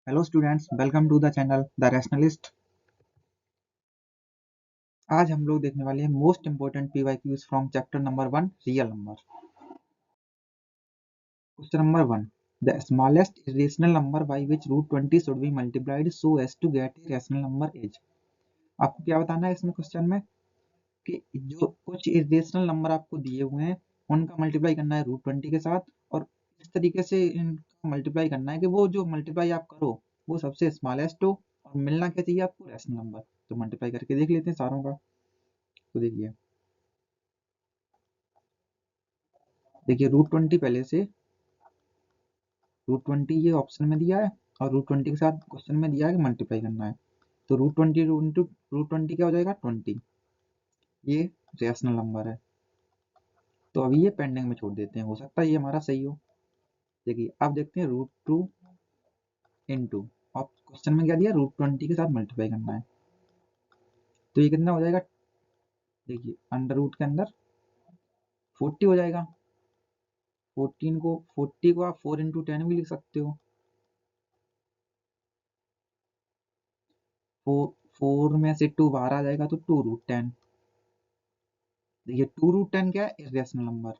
Hello students, welcome to the channel the Rationalist. आज हम लोग देखने वाले हैं most important PYQs from chapter number 1 real number. Question number 1, the smallest irrational number by which root 20 should be multiplied so as to get a rational number is. आपको क्या बताना है इसमें क्वेश्चन में कि जो कुछ इरेशनल नंबर आपको दिए हुए हैं उनका मल्टीप्लाई करना है रूट 20 के साथ, और इस तरीके से इनका मल्टीप्लाई करना है कि वो जो मल्टीप्लाई आप करो वो सबसे स्मॉलेस्ट हो और मिलना क्या चाहिए आपको, रैशनल नंबर। तो मल्टीप्लाई करके देख लेते हैं सारों का। तो देखिए रूट 20 पहले से रूट 20 ये ऑप्शन में दिया है और रूट 20 के साथ क्वेश्चन में दिया है कि मल्टीप्लाई करना है। तो रूट 20 इंटू रूट 20 क्या हो जाएगा 20। ये रैशनल नंबर है, तो अभी ये पेंडिंग में छोड़ देते हैं, हो सकता है ये हमारा सही हो। देखिए अब देखते हैं रूट 2 इंटू, और क्वेश्चन में क्या दिया रूट 20 के साथ मल्टीप्लाई करना है। तो ये कितना हो जाएगा, देखिए अंडर रूट के अंदर 40 हो जाएगा। 40 को आप 4 इंटू 10 भी लिख सकते हो। 4 में से 2 बाहर आ जाएगा तो 2 रूट 10। देखिए 2 रूट 10 क्या है, इरेशनल नंबर।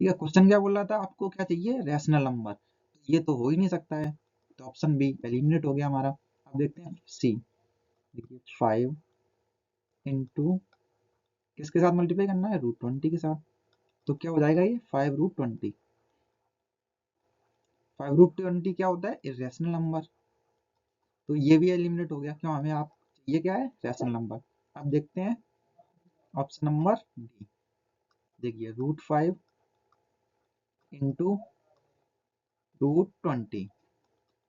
ठीक है, क्वेश्चन क्या बोल रहा था, आपको क्या चाहिए, रैशनल नंबर। ये तो हो ही नहीं सकता है, तो ऑप्शन बी एलिमिनेट हो गया हमारा। अब देखते हैं सी। देखिए 5 इंटू किसके साथ मल्टीप्लाई करना है, रूट 20 के साथ। तो क्या हो जाएगा ये 5 रूट 20। 5 रूट 20 क्या होता है, इरेशनल नंबर। तो ये भी एलिमिनेट हो गया, क्यों, हमें आप ये क्या है, रैशनल नंबर। अब देखते हैं ऑप्शन नंबर डी। देखिए root 5 into root 20।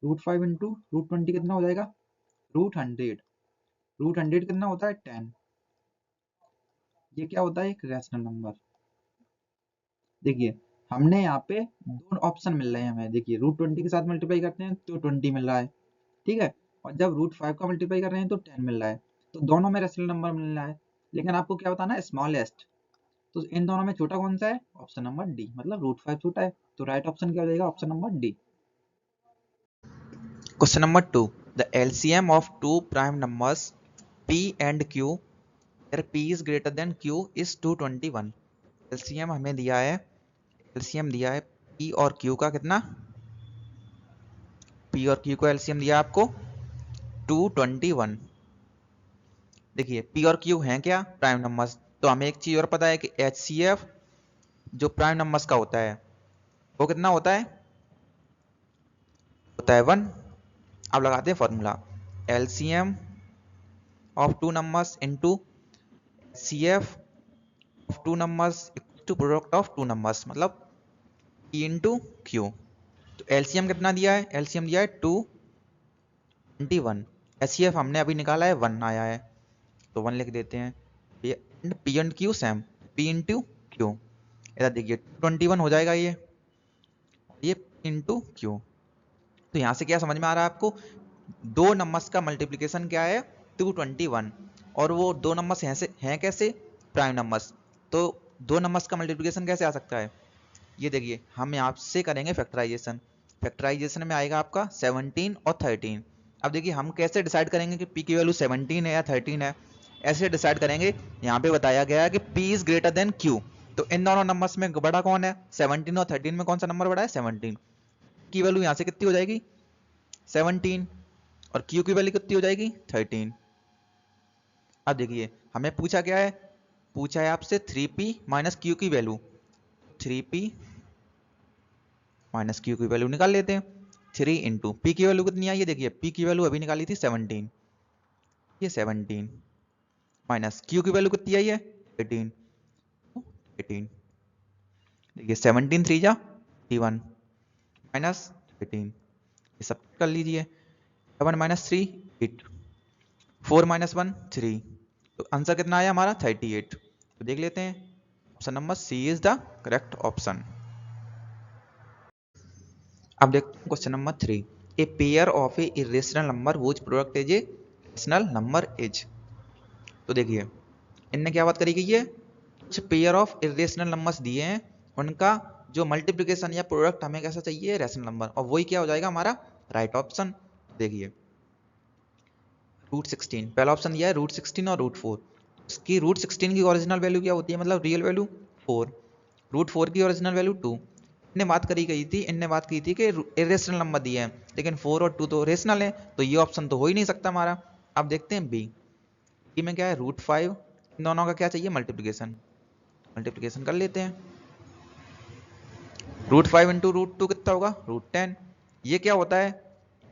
Root 5 into root 20 कितना हो जाएगा, रूट 100। रूट 100 कितना होता है 10। ये क्या होता है, एक रैशनल नंबर। देखिए हमने यहाँ पे दो ऑप्शन मिल रहे हैं हमें। देखिए रूट 20 के साथ मल्टीप्लाई करते हैं तो 20 मिल रहा है, ठीक है, और जब रूट 5 का मल्टीप्लाई कर रहे हैं तो 10 मिल रहा है। तो दोनों में रैशनल नंबर मिल रहा है, लेकिन आपको क्या बताना है, स्मॉलेस्ट। तो इन दोनों में छोटा कौन सा है, ऑप्शन नंबर डी, मतलब रूट 5 छोटा है। तो राइट ऑप्शन क्या हो जाएगा, option number D. Question number 2. The LCM of two prime numbers P and Q where P is greater than Q is 221. LCM हमें दिया है, LCM दिया है P और Q का कितना, P और Q का LCM दिया आपको 221। देखिए P और Q हैं क्या, प्राइम नंबर्स। तो हमें एक चीज और पता है कि HCF जो प्राइम नंबर्स का होता है वो कितना होता है 1। अब लगाते हैं formula, LCM of two numbers into HCF of two numbers equal to product of two numbers, मतलब P इंटू क्यू। तो एलसीएम कितना दिया है, एलसीएम दिया है 221। एचसीएफ हमने अभी निकाला है 1 आया है, तो 1 लिख देते हैं। P and Q same, P into Q. इधर देखिए 221 हो जाएगा ये इंटू क्यू। तो यहाँ से क्या समझ में आ रहा है आपको, दो नंबर्स का मल्टीप्लीकेशन क्या है 221, और वो दो नंबर्स हैं कैसे, प्राइम नंबर्स। तो दो नंबर्स का मल्टीप्लीकेशन कैसे आ सकता है, ये देखिए हम यहाँ से करेंगे फैक्टराइजेशन। फैक्टराइजेशन में आएगा आपका 17 और 13। अब देखिए हम कैसे डिसाइड करेंगे कि p की वैल्यू 17 है या 13 है, ऐसे डिसाइड करेंगे। यहाँ पे बताया गया है कि p is greater than q, तो इन दोनों नंबर्स में बड़ा कौन है, 17 और 13 में कौन सा नंबर बड़ा है, 17। की वैल्यू यहाँ से कितनी हो जाएगी 17, और q की वैल्यू कितनी हो जाएगी 13। अब देखिए हमें पूछा क्या है, पूछा है आपसे 3p माइनस क्यू की वैल्यू। 3p माइनस क्यू की वैल्यू निकाल लेते हैं। 3 इंटू पी की वैल्यू कितनी आई है, देखिए पी की वैल्यू अभी निकाली थी 17, ये 17 माइनस क्यू की वैल्यू कितनी आई है 18। 18 देखिए 17 3 जा 81 माइनस 18, ये सब कर लीजिए। 7 माइनस 3 8, 4 माइनस 1 3, तो आंसर कितना आया हमारा 38। तो देख लेते हैं, option number C is the correct option. अब देखते हैं question number 3, a pair of a irrational number which product is a rational number is. तो देखिए इनने क्या बात करी गई है, कुछ पेयर ऑफ इरेशनल नंबर्स दिए हैं, उनका जो मल्टीप्लिकेशन या प्रोडक्ट हमें कैसा चाहिए, रैशनल नंबर, और वही क्या हो जाएगा हमारा राइट ऑप्शन। देखिए √16, पहला ऑप्शन दिया है √16 और √4। इसकी √16 की ओरिजिनल वैल्यू क्या होती है, मतलब रियल वैल्यू 4, √4 की ओरिजिनल वैल्यू 2। इनने बात की थी कि इरेशनल नंबर दिए हैं, लेकिन 4 और 2 तो रेशनल है, तो ये ऑप्शन तो हो ही नहीं सकता हमारा। अब देखते हैं बी में क्या है, √5, इन दोनों का क्या चाहिए, मल्टीप्लिकेशन कर लेते हैं। √5 इंटू √2 कितना होगा, √10। ये क्या होता है,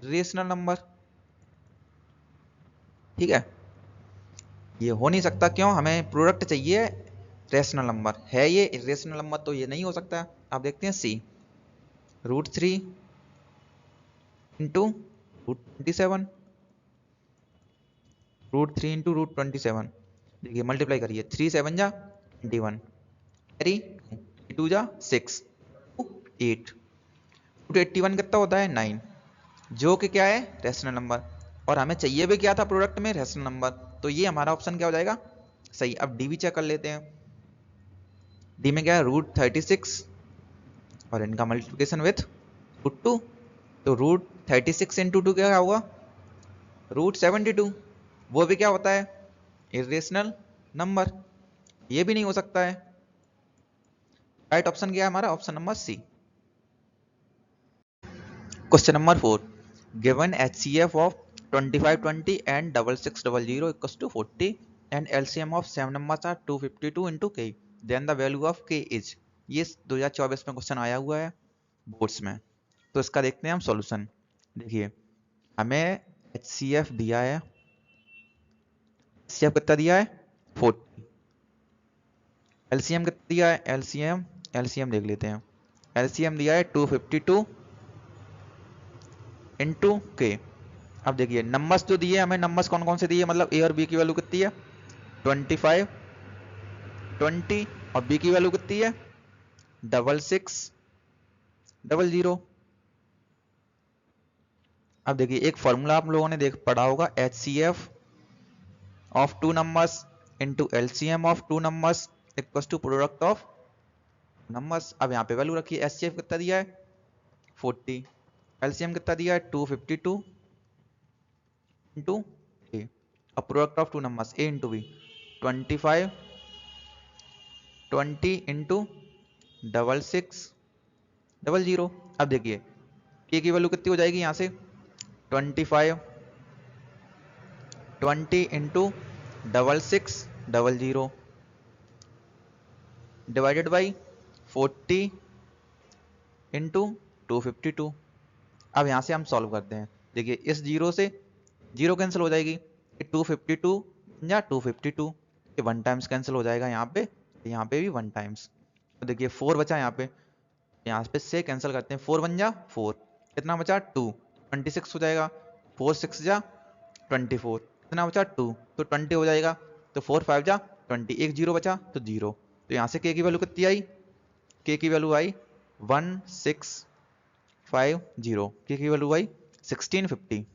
रेशनल नंबर, ठीक है। ये हो नहीं सकता, क्यों, हमें प्रोडक्ट चाहिए रेशनल नंबर, है ये इरेशनल नंबर, तो ये नहीं हो सकता। आप देखते हैं सी, √3 इंटू √27, √3 इंटू √27, देखिए मल्टीप्लाई करिए, 3 7 जा 21, कैरी 2 जा 6, 8, √81 कितना होता है, 9, जो कि क्या है, रेशनल नंबर, और हमें चाहिए भी क्या था प्रोडक्ट में, रेशनल नंबर, तो ये हमारा ऑप्शन क्या हो जाएगा, सही। अब डी भी चेक कर लेते हैं। डी में क्या है, √36 और इनका मल्टीप्लिकेशन विथ √2, तो √36 इंटू 2 क्या होगा, √72, वो भी क्या होता है, इरेशनल नंबर, ये भी नहीं हो सकता है। राइट ऑप्शन क्या है हमारा, option number C. Question number 4, given HCF of 2520 and 6600 equals to 40 and LCM of same numbers are 252 into k, then the value of k is, ये 2024 में क्वेश्चन आया हुआ है बोर्ड्स में, तो इसका देखते हैं हम सॉल्यूशन। देखिए हमें HCF दिया है, HCF कितना दिया है 40, LCM कितना दिया है, LCM देख लेते हैं, LCM दिया है 252 इंटू के। अब देखिए नंबर्स जो दिए हमें, नंबर्स कौन कौन से दिए, मतलब ए और बी की वैल्यू कितनी है, 25 20, और बी की वैल्यू कितनी है 6600। अब देखिए एक फॉर्मूला आप लोगों ने देख पढ़ा होगा, HCF of two numbers into LCM of two numbers equals to product of numbers. अब यहाँ पे वैल्यू रखिए, HCF कितना दिया है 40, LCM कितना दिया है 252 इंटू ए, और product of two numbers A into B 25 20 into 6600। अब देखिए के की वैल्यू कितनी हो जाएगी यहाँ से, 25 20 इंटू 6600 डिवाइडेड बाई 40 इंटू 252। अब यहाँ से हम सॉल्व करते हैं। देखिए इस जीरो से जीरो कैंसिल हो जाएगी, 252 या 252, ये 1 टाइम्स कैंसिल हो जाएगा यहाँ पे भी 1 टाइम्स। तो देखिए 4 बचा यहाँ पे से कैंसिल करते हैं, 4 1 जा 4, कितना बचा 2, 26 हो जाएगा, 4 6 जा 24, कितना बचा 2, तो 20 हो जाएगा, तो 4 5 जा 20, एक जीरो बचा तो जीरो, तो यहाँ से के की वैल्यू कितनी आई, के की वैल्यू आई 1650, के की वैल्यू आई 1650।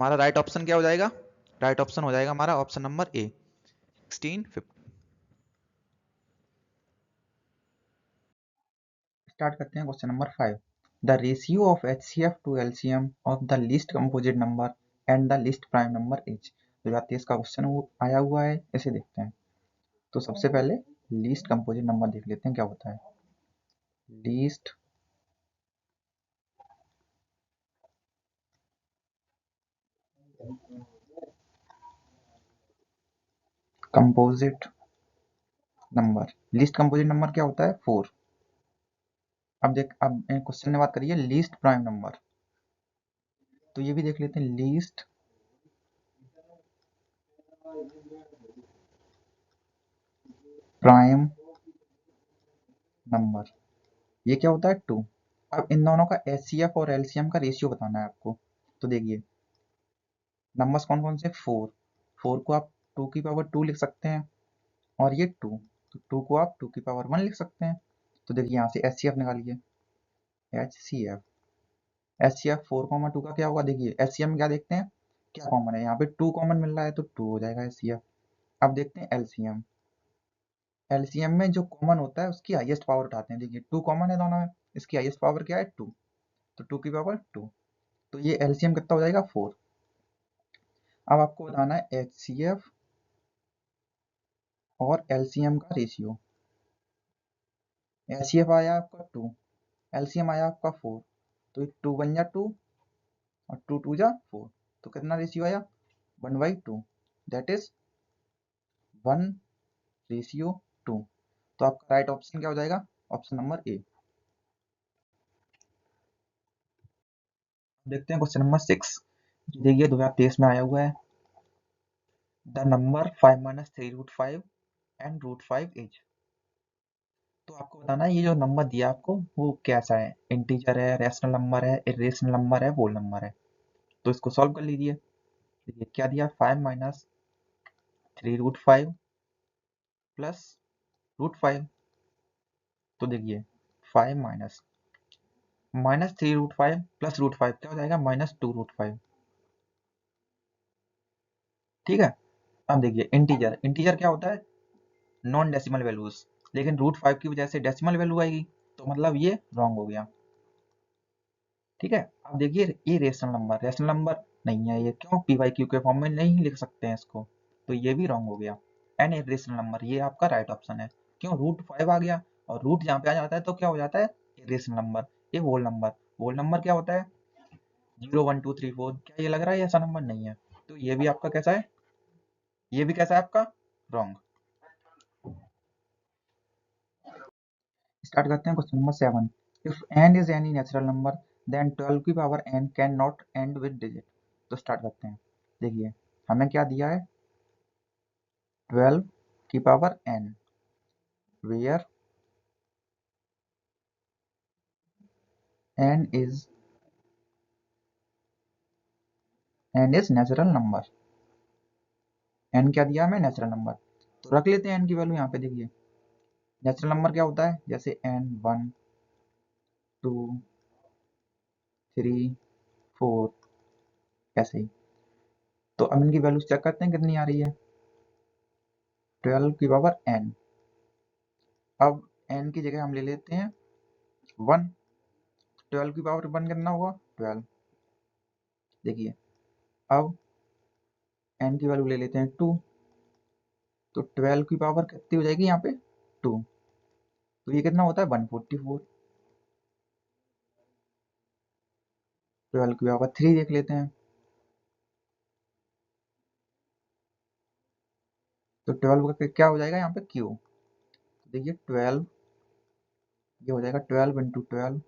हमारा राइट ऑप्शन क्या हो जाएगा, राइट ऑप्शन हो जाएगा हमारा ऑप्शन नंबर ए 1650। स्टार्ट करते हैं question number 5। The ratio of HCF to LCM of the least composite number and the least prime number is. 2023 का क्वेश्चन आया हुआ है, इसे देखते हैं। तो सबसे पहले लीस्ट कंपोजिट नंबर देख लेते हैं क्या होता है। Least composite number, least composite number क्या होता है 4। अब क्वेश्चन ने बात करी है लीस्ट प्राइम नंबर, तो ये भी देख लेते हैं लीस्ट प्राइम नंबर, ये क्या होता है 2। अब इन दोनों का HCF और LCM का रेशियो बताना है आपको। तो देखिए नंबर्स कौन कौन से, 4, 4 को आप 2 की पावर 2 लिख सकते हैं, और ये 2, तो 2 को आप 2 की पावर 1 लिख सकते हैं। तो देखिए यहाँ से HCF निकालिए, HCF, HCF 4, 2 का क्या होगा, देखिए HCF में क्या देखते हैं, क्या कॉमन है, यहाँ पे 2 कॉमन मिल रहा है तो 2 हो जाएगा HCF। अब देखते हैं LCM, एलसीएम में जो कॉमन होता है उसकी हाईएस्ट पावर उठाते हैं। देखिए 2 कॉमन है दोनों में, इसकी हाईएस्ट पावर क्या है 2, तो 2 की पावर 2, तो ये एलसीएम कितना हो जाएगा 4। अब आपको बताना है एचसीएफ और एलसीएम का रेशियो। एचसीएफ आया आपका 2, एलसीएम आया आपका 4, तो 2 बन जा 2 और 2 2 जा 4, तो कितना रेशियो आया 1/2, दैट इज 1:2। तो आपका राइट ऑप्शन क्या हो जाएगा, ऑप्शन नंबर ए। देखते हैं क्वेश्चन नंबर 6। देखिए 2023 में आया हुआ है, द नंबर 5 - 3√5 एंड √5 इज। तो आपको बताना है ये जो नंबर दिया आपको वो कैसा है, इंटीजर है, रैशनल नंबर है, इरेशनल नंबर है, होल नंबर है। तो इसको सॉल्व कर लीजिए। देखिए क्या दिया, 5 - 3√5 प्लस √5। तो देखिए 5 माइनस 3√5 प्लस √5 क्या हो जाएगा, -2√5। ठीक है। अब देखिए इंटीजर, इंटीजर क्या होता है, नॉन डेसिमल वैल्यूज, लेकिन √5 की वजह से डेसिमल वैल्यू आएगी, तो मतलब ये रॉन्ग हो गया। ठीक है। अब देखिए ये रेशनल नंबर, रेशनल नंबर नहीं है ये, क्यों, पी वाई क्यू के फॉर्म में नहीं लिख सकते हैं इसको, तो ये भी रॉन्ग हो गया। एन इरेशनल नंबर, ये आपका राइट ऑप्शन है, क्यों, √5 आ गया, और रूट जहाँ पे आ जाता है तो क्या हो जाता है इरेशनल नंबर। ये होल नंबर, होल नंबर क्या होता है 0 1 2 3 4, क्या ये लग रहा है ऐसा नंबर नहीं है, तो ये भी आपका कैसा है, ये भी कैसा है आपका रॉन्ग। स्टार्ट करते हैं question number 7। If n is any natural number then 12 की power n can not end with digit. तो स्टार्ट करते हैं। देखिए हमें क्या दिया है, 12 की power n, where n is natural number. n क्या दिया हमें, नेचुरल नंबर, तो रख लेते हैं n की वैल्यू यहाँ पे। देखिए नेचुरल नंबर क्या होता है, जैसे n 1 2 3 4 ऐसे ही। तो अब इनकी वैल्यू चेक करते हैं कितनी आ रही है, 12 की पावर n। अब n की जगह हम ले लेते हैं 1, 12 की पावर 1 कितना होगा 12। देखिए अब n की वैल्यू ले लेते हैं 2, तो 12 की पावर कितनी हो जाएगी यहाँ पे 2, तो ये कितना होता है 144। 12 की पावर 3 देख लेते हैं, तो 12 का क्या हो जाएगा यहाँ पे क्यू। देखिए 12, ये हो जाएगा 12 इंटू 12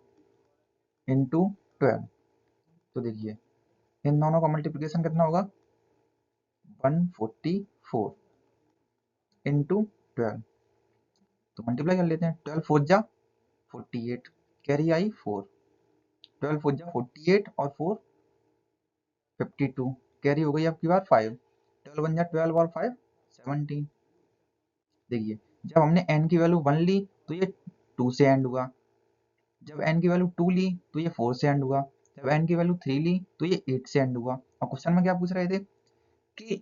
इंटू 12। तो देखिए इन दोनों का मल्टीप्लिकेशन कितना होगा 144 इंटू 12। तो मल्टीप्लाई कर लेते हैं, 12 4 जा 48, कैरी आई 4, 12 4 जा 48 और 4 52, कैरी हो गई आपकी बार 5, 12 1 जा 12 और 5 17। देखिए जब हमने n की वैल्यू 1 ली तो ये 2 से एंड हुआ, जब n की वैल्यू 2 ली तो ये 4 से एंड हुआ, जब n की वैल्यू 3 ली तो ये 8 से एंड हुआ। और क्वेश्चन में क्या पूछ रहे थे कि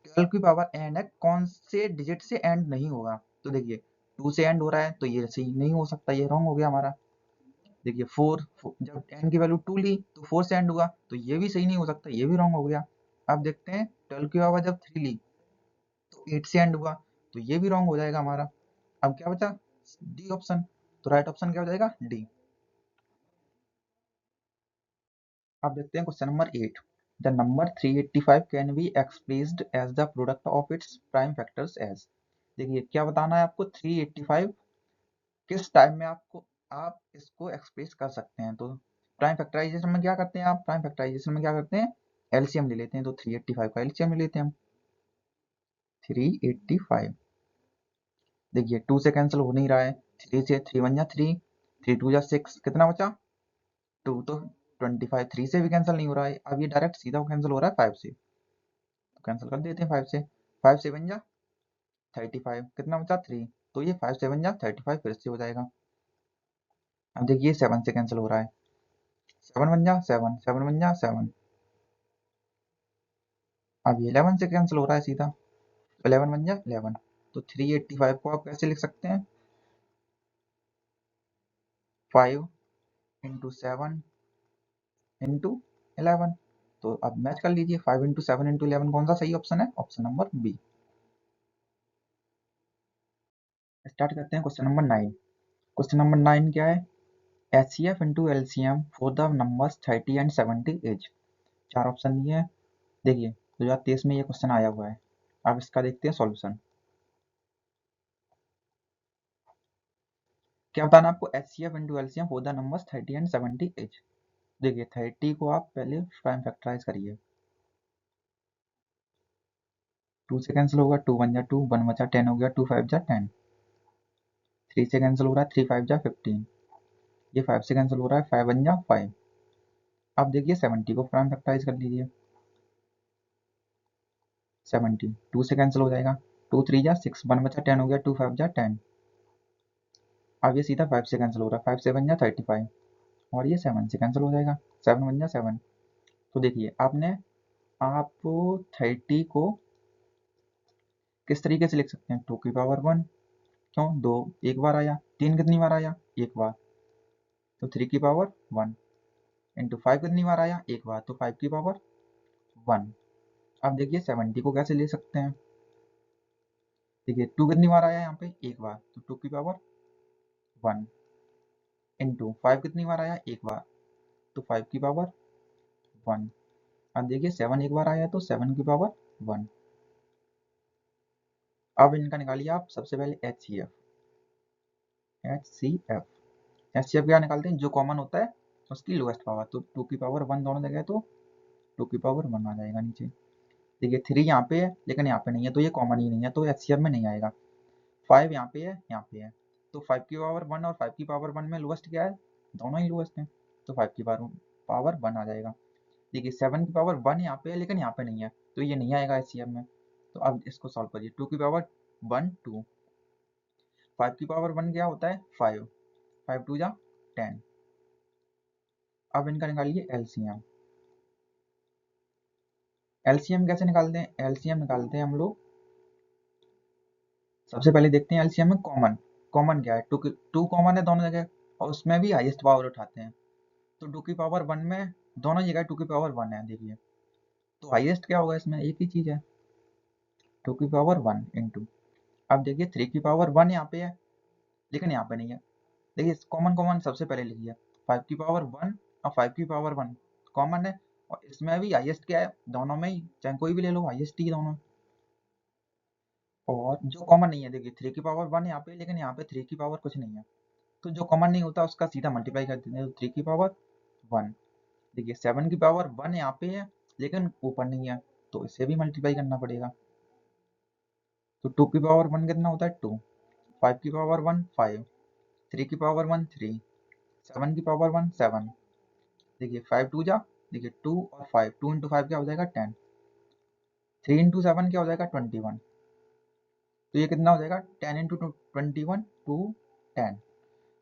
12 की पावर n है, कौन से डिजिट से एंड नहीं होगा। तो देखिए 2 से एंड हो रहा है तो ये सही नहीं हो सकता, ये रॉन्ग हो गया हमारा। देखिए 4, जब n की वैल्यू 2 ली तो 4 से एंड हुआ, तो ये भी सही नहीं हो सकता, ये भी रॉन्ग हो गया। अब देखते हैं 12 की पावर जब 3 ली तो 8 से एंड हुआ, तो ये भी रॉन्ग हो जाएगा हमारा। अब क्या बचा, डी ऑप्शन, तो राइट ऑप्शन क्या हो जाएगा डी। अब देखते हैं question number 8। The number 385 can be expressed as the product of its prime factors as. देखिए क्या बताना है आपको, 385 किस टाइम में आपको आप इसको एक्सप्रेस कर सकते हैं। तो प्राइम फैक्टराइजेशन में क्या करते हैं आप, प्राइम फैक्टराइजेशन में क्या करते हैं एलसीएम ले लेते हैं, तो 385 का एलसीएम ले लेते हैं हम 385। देखिए 2 से कैंसिल हो नहीं रहा है, 3 से 3 1 जा 3, 3 2 जा 6, कितना बचा 2, तो 25 3 से भी कैंसिल नहीं हो रहा है। अब ये डायरेक्ट सीधा कैंसिल हो रहा है 5 से, तो कैंसिल कर देते हैं 5 से, 5 से बन जा 35, कितना बचा 3, तो ये 5 से बन जा 35 फिर से हो जाएगा। अब देखिए 7 से कैंसिल हो रहा है, 7 बन जा 7, 7 बन जा 7। अब ये 11 से कैंसिल हो रहा है सीधा, 11 बन जा 11। तो 385 को आप कैसे लिख सकते हैं, 5 इंटू 7 इंटू 11। तो अब मैच कर लीजिए, 5 इंटू 7 इंटू 11 कौन सा सही ऑप्शन है, ऑप्शन नंबर बी। स्टार्ट करते हैं क्वेश्चन नंबर 9। क्वेश्चन नंबर 9 क्या है, HCF into LCM for the numbers 30 and 70 as. चार ऑप्शन दिए हैं। देखिए 2023 में ये क्वेश्चन आया हुआ है। अब इसका देखते हैं सॉल्यूशन। क्या बताना आपको, HCF into LCM for the numbers 30 and 70 as. देखिए 30 को आप पहले प्राइम फैक्टराइज करिए, 2 से कैंसिल होगा, 2 1 जा 2, 1 बचा 10 हो गया, 2 5 जा 10, 3 से कैंसिल हो रहा है, 3 5 जा 15, ये 5 से कैंसिल हो रहा है, 5 1 जा 5। अब देखिए 70 को प्राइम फैक्टराइज कर लीजिए, 70 2 से कैंसिल हो जाएगा, 2 3 जा 6, 1 बचा 10 हो गया, 2 5 जा 10। अब ये सीधा 5 से कैंसिल हो रहा है, 5 7 जा 35, और ये 7 से कैंसिल हो जाएगा, 7 1 जा 7। तो देखिए आप 30 को किस तरीके से लिख सकते हैं, 2 की पावर 1, क्यों, 2 एक बार आया, 3 कितनी बार आया, एक बार, तो 3 की पावर 1 इंटू 5 कितनी बार आया, एक बार, तो 5 की पावर 1। अब देखिए 70 को कैसे ले सकते हैं, देखिए 2 कितनी बार आया यहाँ पे, एक बार, तो 2 की पावर 1 इंटू 5 कितनी बार आया, एक बार, तो 5 की पावर 1। अब देखिए 7 एक बार आया तो 7 की पावर 1। अब इनका निकालिए आप सबसे पहले HCF। HCF क्या निकालते हैं, जो कॉमन होता है उसकी लोएस्ट पावर, तो 2 की पावर 1 दोनों जगह, तो 2 की पावर 1 आ जाएगा नीचे। देखिए 3 यहाँ पे है लेकिन यहाँ पे नहीं है, तो ये कॉमन ही नहीं है, तो HCF में नहीं आएगा। 5 यहाँ पे है, यहाँ पे है, तो 5 की पावर 1 और 5 की पावर 1 में लोएस्ट क्या है, दोनों ही लोएस्ट हैं, तो 5 की पावर 1 आ जाएगा। देखिए 7 की पावर 1 यहाँ पे है लेकिन यहाँ पे नहीं है, तो ये नहीं आएगा HCF में। तो अब इसको सॉल्व करिए, 2 की पावर 1 2, 5 की पावर 1 क्या होता है, 5, 5 2 जा 10। अब इनका निकालिए LCM। LCM कैसे निकालते हैं, LCM निकालते हैं हम लोग, सबसे पहले देखते हैं LCM में कॉमन, कॉमन क्या है, 2 कॉमन है दोनों जगह, और उसमें भी हाईएस्ट पावर उठाते हैं, तो 2 की पावर 1 में दोनों जगह 2 की पावर 1 है। देखिए तो हाईएस्ट क्या होगा, इसमें एक ही चीज है, 2 की पावर 1 इंटू, अब देखिए 3 की पावर 1 यहाँ पे है लेकिन यहाँ पे नहीं है। देखिए कॉमन कॉमन सबसे पहले लिखिए, 5 की पावर 1 और 5 की पावर 1 कॉमन है, और इसमें भी हाईएस्ट क्या है, दोनों में ही, चाहे कोई भी ले लो, हाईएस्ट ही दोनों। और जो कॉमन नहीं है, देखिए 3 की पावर 1 यहाँ पे, लेकिन यहाँ पे 3 की पावर कुछ नहीं है, तो जो कॉमन नहीं होता उसका सीधा मल्टीप्लाई कर देते हैं, तो 3 की पावर 1। देखिए 7 की पावर 1 यहाँ पे है लेकिन ऊपर नहीं है, तो इसे भी मल्टीप्लाई करना पड़ेगा, तो 2 की पावर 1 कितना होता है, 2, 5 की पावर 1 5, 3 की पावर 1 3, 7 की पावर 1 7। देखिए 5 2 जा, देखिए 2 और 5, 2 इंटू 5 क्या हो जाएगा 10, 3 इंटू 7 क्या हो जाएगा 21, तो ये कितना हो जाएगा 10 इंटू 21 टू 10।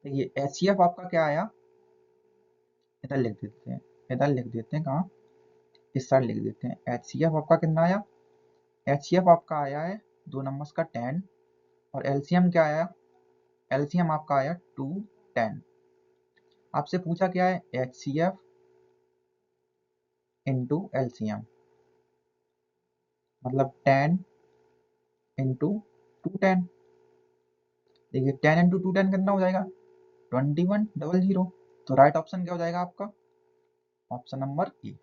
देखिए HCF आपका क्या आया, इधर लिख देते हैं, इधर लिख देते हैं, कहाँ, इस साइड लिख देते हैं। HCF आपका कितना आया, HCF आपका आया है दो नंबर्स का 10, और LCM क्या आया, LCM आपका आया 2 10। आपसे पूछा क्या है, HCF इंटू LCM, मतलब 10 इंटू 210। देखिए 10 इंटू 210 कितना हो जाएगा, 2100। तो राइट ऑप्शन क्या हो जाएगा आपका, ऑप्शन नंबर ए।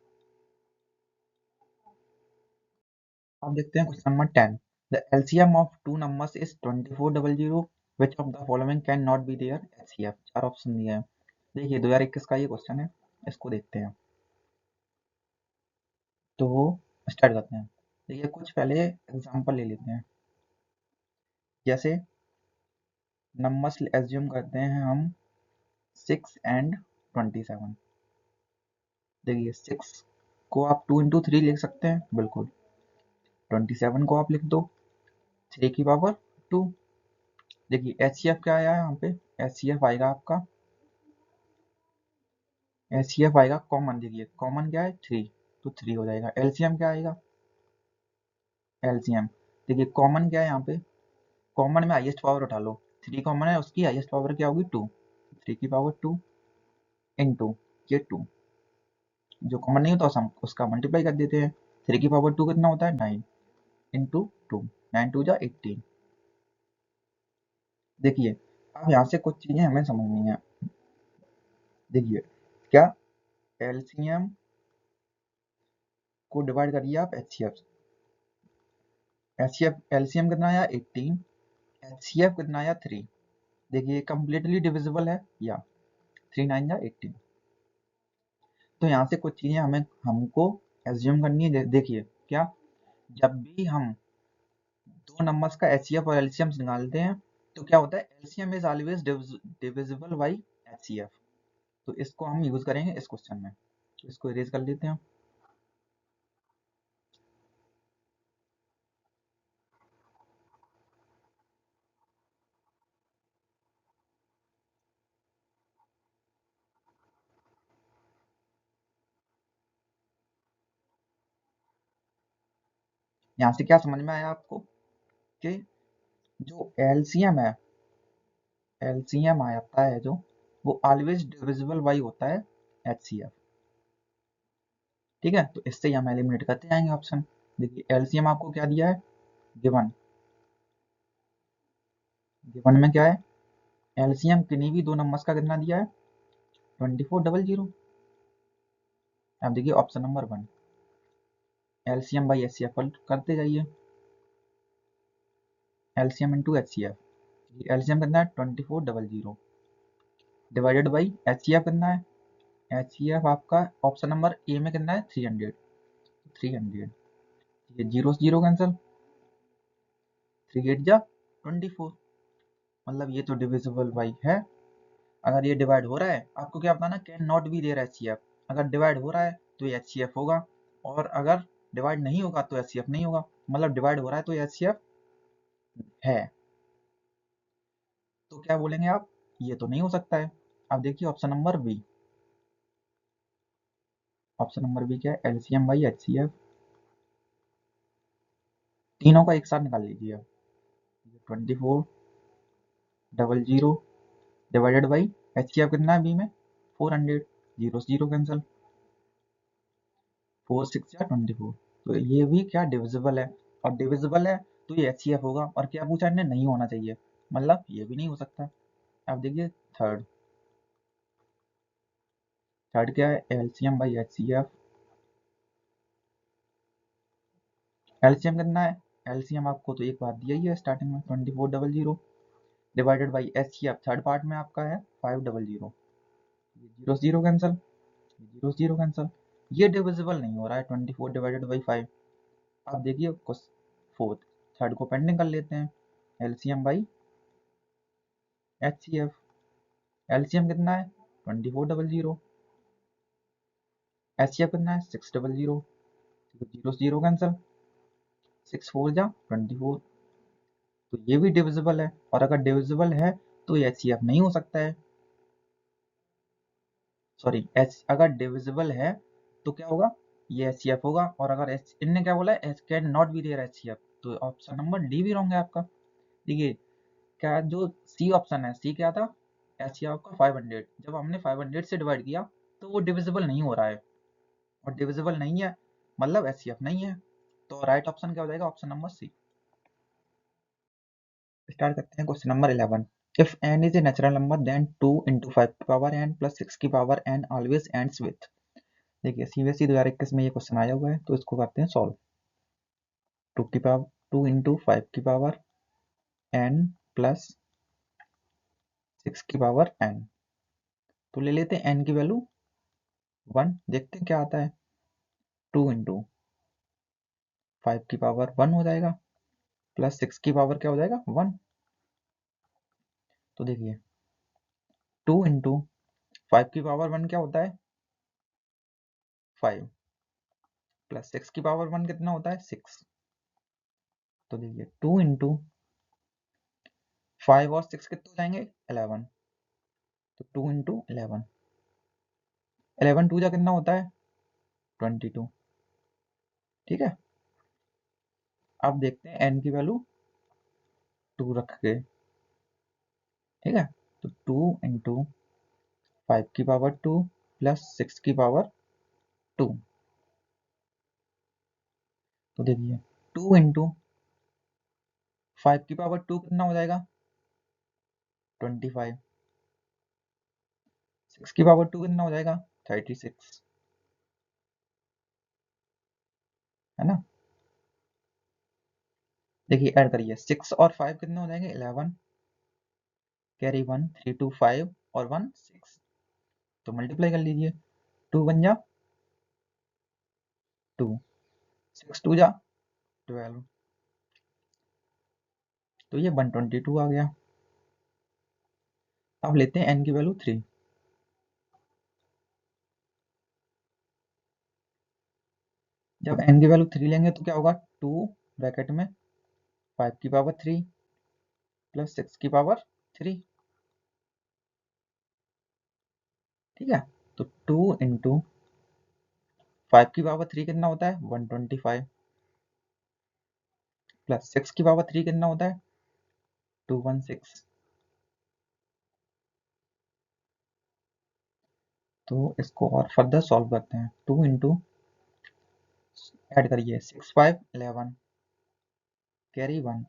अब देखते हैं question number 10। The LCM of two numbers is 2400, which of the following can not be their HCF। चार ऑप्शन दिए हैं। देखिए 2021 का ये क्वेश्चन है, इसको देखते हैं। तो स्टार्ट करते हैं। देखिए कुछ पहले एग्जांपल ले लेते हैं, जैसे नंबर्स एज्यूम करते हैं हम 6 एंड 27। देखिए 6 को आप 2 इंटू 3 लिख सकते हैं, बिल्कुल। 27 को आप लिख दो 3 की पावर 2। देखिए HCF क्या आया है यहाँ पे, HCF आएगा आपका, HCF आएगा कॉमन। देखिए कॉमन क्या है 3, तो 3 हो जाएगा। LCM क्या आएगा, LCM देखिए कॉमन क्या है यहाँ पे, कॉमन में हाईएस्ट पावर उठा लो, 3 कॉमन है, उसकी हाईएस्ट पावर क्या होगी 2, 3 की पावर 2 इंटू ये 2, जो कॉमन नहीं होता हम उसका मल्टीप्लाई कर देते हैं। 3 की पावर 2 कितना होता है 9 इंटू 2, 9 2 जा 18। देखिए अब यहाँ से कुछ चीजें हमें समझनी है। देखिए क्या एलसीएम को डिवाइड करिए आप एचसीएफ, एचसीएफ एलसीएम कितना आया 18, एचसीएफ कितना आया 3। देखिए कंप्लीटली डिविजिबल है या 3 9 जा 18। तो यहाँ से कुछ चीजें हमें हमको एज्यूम करनी है। देखिए क्या, जब भी हम दो नंबर्स का एचसीएफ और एलसीएम निकालते हैं तो क्या होता है, LCM is always divisible by HCF. तो इसको हम यूज करेंगे इस क्वेश्चन में, तो इसको इरेज कर लेते हैं। यहाँ से क्या समझ में आया आपको कि जो एलसीएम है, एलसीएम आता है जो, वो ऑलवेज डिविजिबल बाई होता है एचसीएफ। ठीक है, तो इससे ही हम एलिमिनेट करते जाएंगे ऑप्शन। देखिए एलसीएम आपको क्या दिया है, गिवन, गिवन में क्या है, एलसीएम किन्हीं भी दो नंबर्स का कितना दिया है 2400। अब देखिए option number 1, LCM by HCF करते जाइए, एलसीएम इंटू एचसीएफ, एलसीएम कितना है 2400 डिवाइडेड बाई एचसीएफ कितना है, एचसीएफ आपका ऑप्शन नंबर ए में कितना है 300, 300, ये जीरो जीरो कैंसिल, 3 8 जा 24, मतलब ये तो डिविजिबल बाई है। अगर ये डिवाइड हो रहा है, आपको क्या बताना, can not be their HCF, अगर डिवाइड हो रहा है तो ये एचसीएफ होगा, और अगर डिवाइड नहीं होगा तो एचसीएफ नहीं होगा, मतलब डिवाइड हो रहा है तो ये एचसीएफ है। तो क्या बोलेंगे आप, ये तो नहीं हो सकता है। अब देखिए option number B, option number B क्या है, एलसीएम बाई एचसीएफ, तीनों का एक साथ निकाल लीजिए, 2400 डिवाइडेड बाई एचसीएफ कितना है बी में 400, जीरो जीरो कैंसिल, 4 6 या 24। तो ये भी क्या डिविजिबल है, और डिविजिबल है तो ये एचसीएफ होगा, और क्या पूछा इन्हें, नहीं होना चाहिए, मतलब ये भी नहीं हो सकता। अब देखिए थर्ड, थर्ड क्या है, एलसीएम बाई एचसीएफ, एलसीएम कितना है, एलसीएम आपको तो एक बार दिया ही है स्टार्टिंग में 2400 divided by HCF third part में आपका है 500, zero zero cancel, zero zero cancel, ये डिविजिबल नहीं हो रहा है 24 डिवाइडेड बाई 5। अब देखिए फोर्थ, थर्ड को पेंडिंग कर लेते हैं, एलसीएम बाई एचसीएफ, एलसीएम कितना है 2400, एचसीएफ कितना है 600, जीरो जीरो कैंसिल, 6 4 जा 24। तो ये भी डिविजिबल है, और अगर डिविजिबल है तो ये एचसीएफ नहीं हो सकता है, सॉरी एच, अगर डिविजिबल है तो क्या होगा, ये एचसीएफ होगा, और अगर एच इनने क्या बोला है, H can not be their HCF, तो ऑप्शन नंबर डी भी रॉन्ग है आपका। देखिए क्या, जो सी ऑप्शन है, सी क्या था, एचसीएफ का 500, जब हमने 500 से डिवाइड किया तो वो डिविजिबल नहीं हो रहा है, और डिविजिबल नहीं है मतलब एचसीएफ नहीं है, तो राइट ऑप्शन क्या हो जाएगा, ऑप्शन नंबर सी। स्टार्ट करते हैं question number 11। If n is a natural number then 2 into 5 की पावर n plus 6 की power n always ends with। देखिए सीबीएसई 2021 में ये क्वेश्चन आया हुआ है, तो इसको करते हैं सॉल्व। 2 की पावर 2 इंटू 5 की पावर n प्लस 6 की पावर n, तो ले लेते हैं n की वैल्यू 1, देखते हैं क्या आता है। 2 इंटू 5 की पावर 1 हो जाएगा, प्लस 6 की पावर क्या हो जाएगा 1। तो देखिए 2 इंटू 5 की पावर 1 क्या होता है 5, प्लस 6 की पावर 1 कितना होता है 6। तो देखिए 2 इंटू 5 और 6 कितने हो जाएंगे 11, तो 2 इंटू 11, 11 टू जा कितना होता है 22। ठीक है, अब देखते हैं n की वैल्यू 2 रख के, ठीक है। तो 2 इंटू 5 की पावर 2 प्लस 6 की पावर 2। तो देखिए 2 इंटू 5 की पावर 2 कितना हो जाएगा 25। 6 की पावर 2 कितना हो जाएगा 36, है ना। देखिए ऐड करिए 6 और 5 कितने हो जाएंगे 11, कैरी 1, 3 2 5 और 1 6। तो मल्टीप्लाई कर लीजिए, 2 1 जा 2, 6 2 जा 12, तो ये 122 आ गया। अब लेते हैं n की वैल्यू 3। जब n की वैल्यू 3 लेंगे तो क्या होगा 2 ब्रैकेट में 5 की पावर 3 प्लस 6 की पावर 3, ठीक है। तो 2 इंटू 5 की पावर 3 कितना होता है 125 प्लस 6 की पावर 3 कितना होता है 216। तो इसको और फर्दर सॉल्व करते हैं, 2 इंटू ऐड करिए 6 5 11, कैरी 1,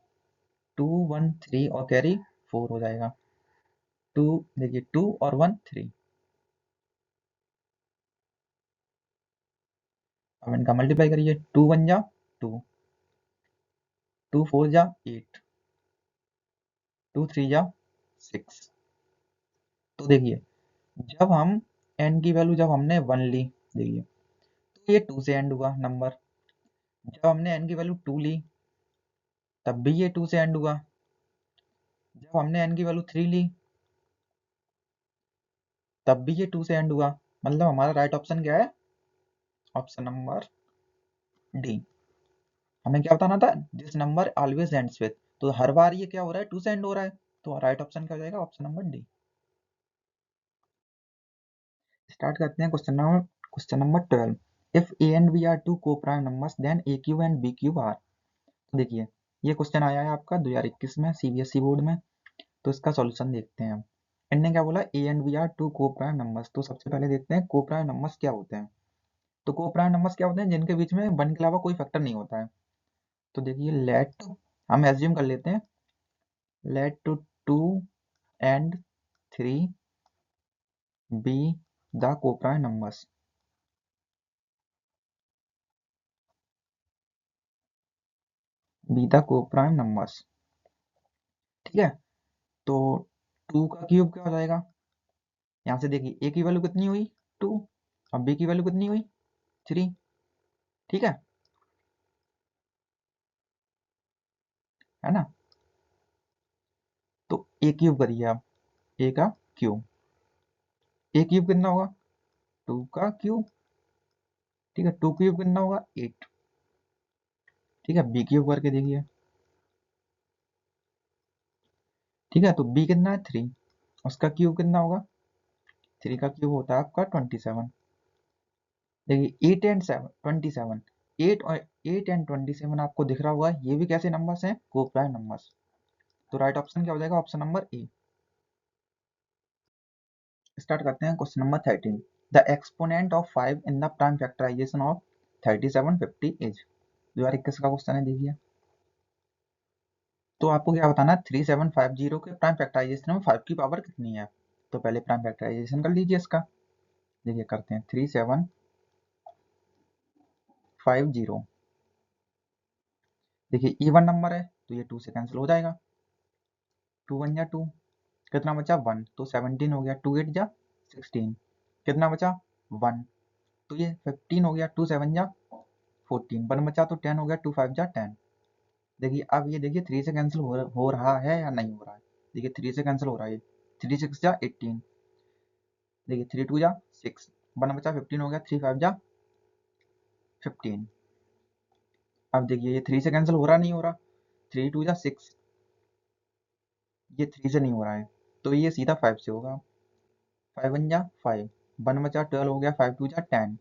2 1 3 और कैरी 4 हो जाएगा। 2 देखिए 2 और 1 3। अब इनका मल्टीप्लाई करिए, 2 1 जा 2, 2 4 जा 8, 2 3 जा 6। तो देखिए जब हम n की वैल्यू जब हमने 1 ली, देखिए तो ये 2 से एंड हुआ नंबर। जब हमने n की वैल्यू 2 ली तब भी ये 2 से एंड हुआ। जब हमने n की वैल्यू 3 ली तब भी ये 2 से एंड हुआ। मतलब हमारा राइट ऑप्शन क्या है, ऑप्शन नंबर डी। हमें क्या बताना था, this number always ends with, तो हर बार ये क्या हो रहा है 2 से एंड हो रहा है, तो राइट ऑप्शन क्या हो जाएगा ऑप्शन नंबर डी। स्टार्ट करते हैं question number 12। If A and B are two coprime numbers then A Q and B Q are. तो देखिए ये क्वेश्चन आया है आपका 2021 में सीबीएसई बोर्ड में। तो इसका सॉल्यूशन देखते हैं हम। इनने क्या बोला, A and B are two coprime numbers. तो सबसे पहले देखते हैं को प्राइम नंबर्स क्या होते हैं। तो को प्राइम नंबर्स क्या होते हैं, जिनके बीच में 1 के अलावा कोई फैक्टर नहीं होता है। तो देखिए लेट, हम एज्यूम कर लेते हैं, लेट टू 2 एंड 3 be the coprime numbers. Be the coprime numbers, ठीक है। तो 2 का क्यूब क्या हो जाएगा, यहाँ से देखिए a की वैल्यू कितनी हुई 2, और b की वैल्यू कितनी हुई 3, ठीक है ना। तो a क्यूब करिए आप, a का क्यूब, a क्यूब कितना होगा 2 का क्यूब, ठीक है। 2 क्यूब कितना होगा 8, ठीक है। b क्यूब करके देखिए, ठीक है। तो b कितना है 3, उसका क्यूब कितना होगा, 3 का क्यूब होता है आपका 27। देखिए 8 एंड 7 27, 8 और 8 एंड 27 आपको दिख रहा होगा, ये भी कैसे नंबर्स हैं, को प्राइम नंबर्स। तो राइट ऑप्शन क्या हो जाएगा ऑप्शन नंबर ए। स्टार्ट करते हैं question number 13। The exponent of 5 in the prime factorization of 37 50 is. 2021 का क्वेश्चन है, देखिए। तो आपको क्या बताना है, 3750 के प्राइम फैक्टराइजेशन में 5 की पावर कितनी है। तो पहले प्राइम फैक्टराइजेशन कर लीजिए इसका। देखिए करते हैं 3750। देखिए इवन नंबर है तो ये 2 से कैंसिल हो जाएगा, 2 1 जा 2, कितना बचा 1, तो 17 हो गया, 2 8 जा 16, कितना बचा 1, तो ये 15 हो गया, 2 7 जा 14, 1 बचा तो 10 हो गया, 2 5 जा 10। देखिए अब ये देखिए 3 से कैंसिल हो रहा है या नहीं हो रहा है। देखिए 3 से कैंसिल हो रहा है, 3 6 जा 18, देखिए 3 2 जा 6, 1 बचा 15 हो गया, 3 5 जा 15। अब देखिए ये 3 से कैंसिल हो रहा नहीं हो रहा, 3 2 जा 6, ये 3 से नहीं हो रहा है, तो ये सीधा 5 से होगा। 5 1 जा 5, 1 बचा 12 हो गया, 5 2 जा 10,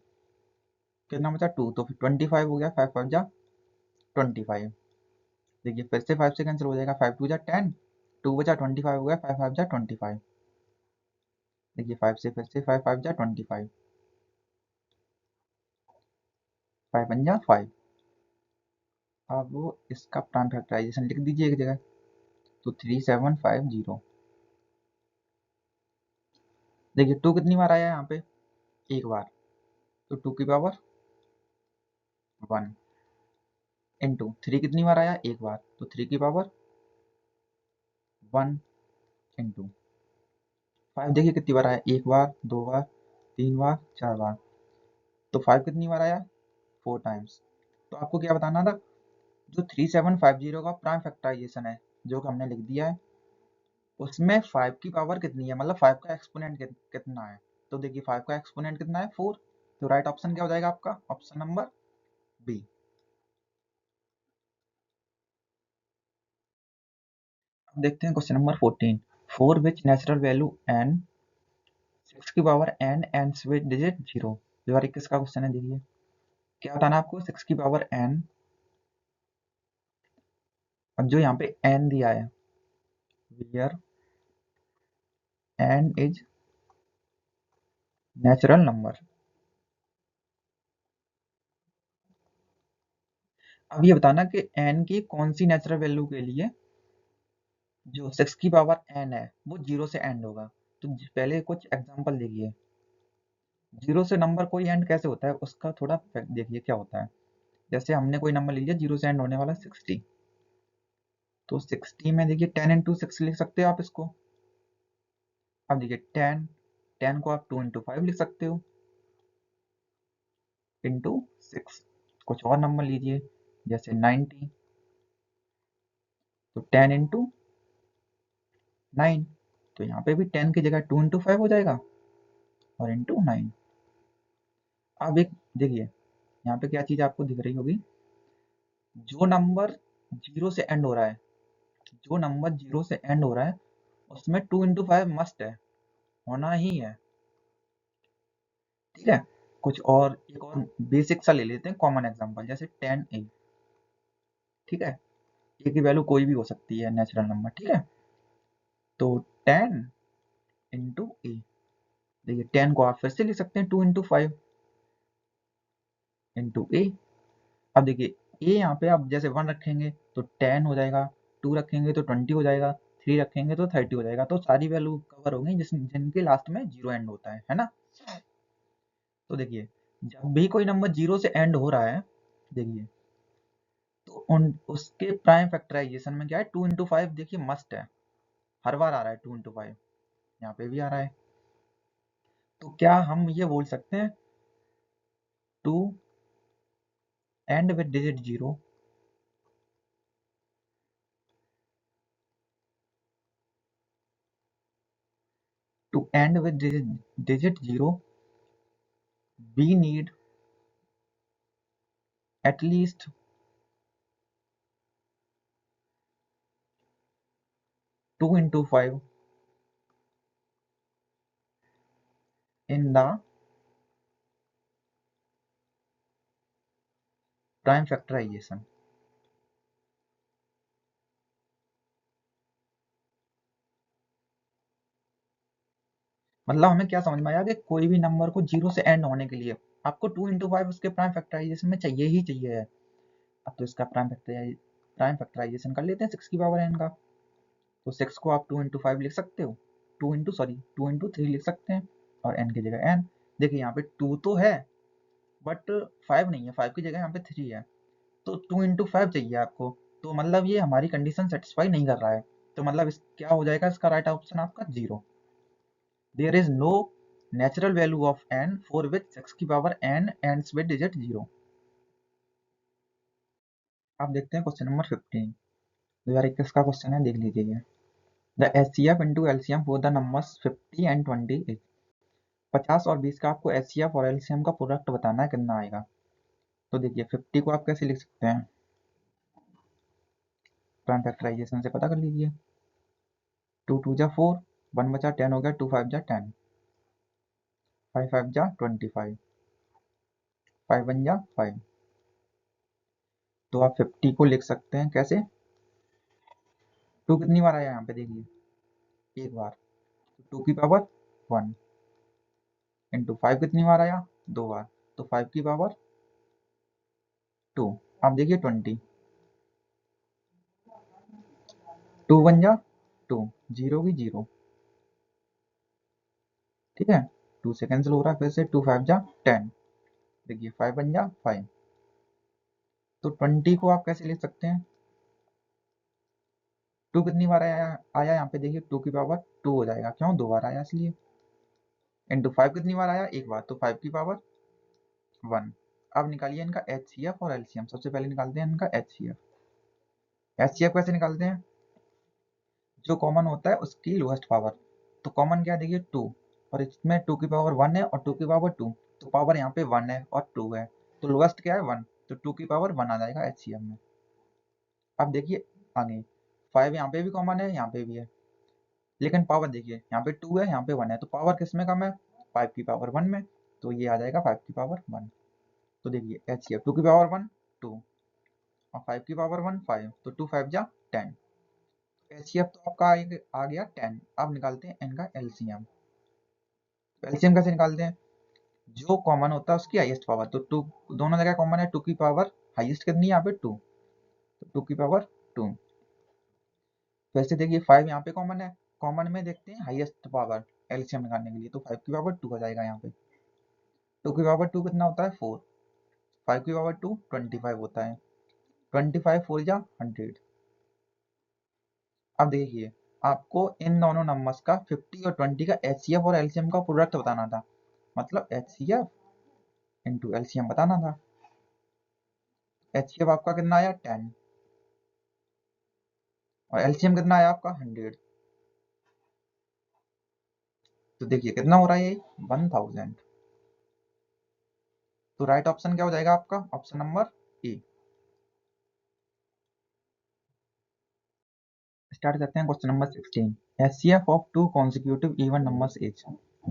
कितना बचा 2, तो फिर 25 हो गया, 5 5 जा 25। देखिए फिर से 5 से कैंसिल हो जाएगा, 5 टू जा 10, 2 बचा 25 हो गया, 5 5 जा 25। देखिए 5 से फिर से 5 5 जा 25, 5 1 जा 5। अब वो इसका प्राइम फैक्टराइजेशन लिख दीजिए एक जगह, तो 3750। देखिए 2 कितनी बार आया है यहाँ पे, एक बार, तो 2 की पावर 1 इंटू 3 कितनी बार आया, एक बार, तो 3 की पावर 1 इंटू 5 देखिए कितनी बार आया, एक बार, दो बार, तीन बार, चार बार, तो 5 कितनी बार आया, 4 टाइम्स। तो आपको क्या बताना था, जो 3750 का प्राइम फैक्टराइजेशन है जो कि हमने लिख दिया है, उसमें 5 की पावर कितनी है, मतलब 5 का एक्सपोनेंट कितना है। तो देखिए 5 का एक्सपोनेंट कितना है, 4। तो राइट ऑप्शन क्या हो जाएगा आपका, ऑप्शन नंबर बी। अब देखते हैं question number 14, for which natural value n 6 की power n ends with digit 0। 2021 का क्वेश्चन है। देखिए क्या बताना आपको, 6 की पावर n, अब जो यहाँ पे n दिया है, where n is natural number. अब ये बताना कि n की कौन सी नेचुरल वैल्यू के लिए जो 6 की पावर n है वो 0 से एंड होगा। तो पहले कुछ एग्जांपल देखिए, 0 से नंबर कोई एंड कैसे होता है उसका थोड़ा देखिए क्या होता है। जैसे हमने कोई नंबर ले लिया 0 से एंड होने वाला 60, तो 60 में देखिए 10 इंटू 6 लिख सकते हो आप इसको। अब देखिए 10, 10 को आप 2 इंटू 5 लिख सकते हो, इंटू 6। कुछ और नंबर लीजिए जैसे 90, तो 10 इंटू 9, तो यहाँ पे भी 10 की जगह 2 इंटू 5 हो जाएगा और इंटू 9। अब एक देखिए यहाँ पे क्या चीज आपको दिख रही होगी, जो नंबर 0 से एंड हो रहा है, जो नंबर 0 से एंड हो रहा है उसमें 2 इंटू 5 मस्ट है, होना ही है। ठीक है, कुछ और एक और बेसिक सा ले लेते हैं कॉमन एग्जांपल, जैसे 10a। ठीक है, ए की वैल्यू कोई भी हो सकती है नेचुरल नंबर। ठीक है, तो 10 इंटू ए, देखिए 10 को आप फिर से लिख सकते हैं 2 इंटू 5 इंटू ए। अब देखिए ए यहाँ पे आप जैसे 1 रखेंगे तो 10 हो जाएगा, 2 रखेंगे तो 20 हो जाएगा, 3 रखेंगे तो 30 हो जाएगा। तो सारी वैल्यू कवर हो गई जिनके लास्ट में 0 एंड होता है ना। तो देखिए जब भी कोई नंबर 0 से एंड हो रहा है, देखिए तो उसके प्राइम फैक्टराइजेशन में क्या है, 2 इंटू 5 देखिए मस्ट है, हर बार आ रहा है 2 इंटू 5, यहाँ पे भी आ रहा है। तो क्या हम ये बोल सकते हैं, to end with digit 0, to end with digit 0 we need at least 2 into 5 in the prime factorization। मतलब हमें क्या समझ में आया कि कोई भी नंबर को 0 से एंड होने के लिए आपको 2 इंटू 5 उसके प्राइम फैक्टराइजेशन में चाहिए ही चाहिए है। अब तो इसका प्राइम फैक्टराइजेशन कर लेते हैं 6 की पावर n का। तो 6 को आप 2 इंटू 5 लिख सकते हो, 2 इंटू 3 लिख सकते हैं, और n की जगह n। देखिए यहाँ पे 2 तो है बट 5 नहीं है, 5 की जगह यहाँ पे 3 है, तो 2 इंटू 5 चाहिए आपको। तो मतलब ये हमारी कंडीशन सेटिस्फाई नहीं कर रहा है, तो मतलब क्या हो जाएगा इसका राइट ऑप्शन आपका 0। There is no natural value of n for which 6 की power n ends with digit 0। आप देखते हैं क्वेश्चन नंबर 15, 2021 का क्वेश्चन है, देख लीजिए। The HCF into LCM for the numbers 50 and 20 is. 50 और 20 का आपको HCF और एलसीएम का प्रोडक्ट बताना है, कितना आएगा। तो देखिए 50 को आप कैसे लिख सकते हैं, प्राइम फैक्टराइजेशन से पता कर लीजिए। 2 2 जा 4, 1 बचा 10 हो गया, 2 5 जा 10, 5 5 जा 25, 5 1 जा 5। तो आप 50 को लिख सकते हैं कैसे, 2 कितनी बार आया यहाँ पे देखिए, एक बार, तो 2 की पावर 1 इंटू 5 कितनी बार आया, 2 बार, तो 5 की पावर 2। अब देखिए 20, 2 बन जा 2, 0 की 0, ठीक है, 2 से कैंसिल हो रहा है, फिर से 2 5 जा 10, देखिए 5 बन जा 5। तो 20 को आप कैसे लिख सकते हैं, 2 कितनी बार आया आया यहाँ पे देखिए, 2 की पावर 2 हो जाएगा, क्यों, 2 बार आया इसलिए, इंटू 5 कितनी बार आया, एक बार, तो 5 की पावर 1। अब निकालिए इनका HCF और LCM। सबसे पहले निकालते हैं इनका HCF। HCF कैसे निकालते हैं, जो कॉमन होता है उसकी लोएस्ट पावर, तो कॉमन क्या देखिए 2, और इसमें 2 की पावर 1 है और 2 की पावर 2, तो पावर यहाँ पे 1 है और 2 है, तो लोएस्ट क्या है 1, तो 2 की पावर 1 आ जाएगा HCF में। अब देखिए आगे, 5 यहाँ पे भी कॉमन है, यहाँ पे भी है, लेकिन पावर देखिए यहाँ पे 2 है, यहाँ पे 1 है, तो पावर किस में कम है, 5 की पावर 1 में, तो ये आ जाएगा 5 की पावर 1। तो देखिए HCF 2 की पावर 1 2 और 5 की पावर 1 5, तो 2 5 जा 10, HCF तो आपका आ गया 10। अब निकालते हैं इनका LCM। एलसीएम कैसे निकालते हैं, जो कॉमन होता है उसकी हाईएस्ट पावर, तो 2 दोनों जगह कॉमन है, 2 की पावर हाईएस्ट कितनी है यहाँ पे 2, तो 2 की पावर 2। वैसे देखिए 5 यहाँ पे कॉमन है, कॉमन में देखते हैं हाईएस्ट पावर एलसीएम निकालने के लिए, तो 5 की पावर 2 हो जाएगा यहाँ पे, 2 की पावर 2 कितना होता है 4, 5 की पावर 2 25 होता है, 25 4 जा 100। अब देखिए आपको इन दोनों नंबर्स का 50 और 20 का एचसीएफ और एलसीएम का प्रोडक्ट बताना था, मतलब एचसीएफ इंटू एलसीएम बताना था। एचसीएफ आपका कितना आया 10 और एलसीएम कितना आया आपका 100, तो देखिए कितना हो रहा है ये 1000। तो राइट ऑप्शन क्या हो जाएगा आपका, ऑप्शन नंबर ए। स्टार्ट करते हैं question number 16। HCF of to consecutive even numbers is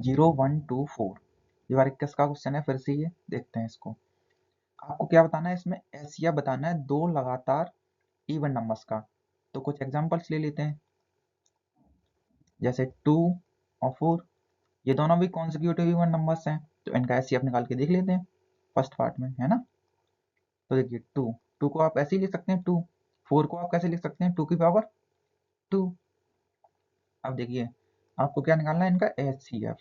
0 1 2 4। 2021 का क्वेश्चन है, फिर से ये देखते हैं इसको। आपको क्या बताना है इसमें, एचसीएफ बताना है दो लगातार इवन नंबर्स का। तो कुछ एग्जांपल्स ले लेते हैं, जैसे 2 और 4, ये दोनों भी कॉन्सिक्यूटिव इवन नंबर्स हैं, तो इनका एचसीएफ निकाल के देख लेते हैं फर्स्ट पार्ट में, है ना। तो देखिए 2 2 को आप ऐसे ही लिख सकते हैं 2, 4 को आप कैसे लिख सकते हैं 2 की पावर 2। अब देखिए आपको क्या निकालना है इनका एचसीएफ।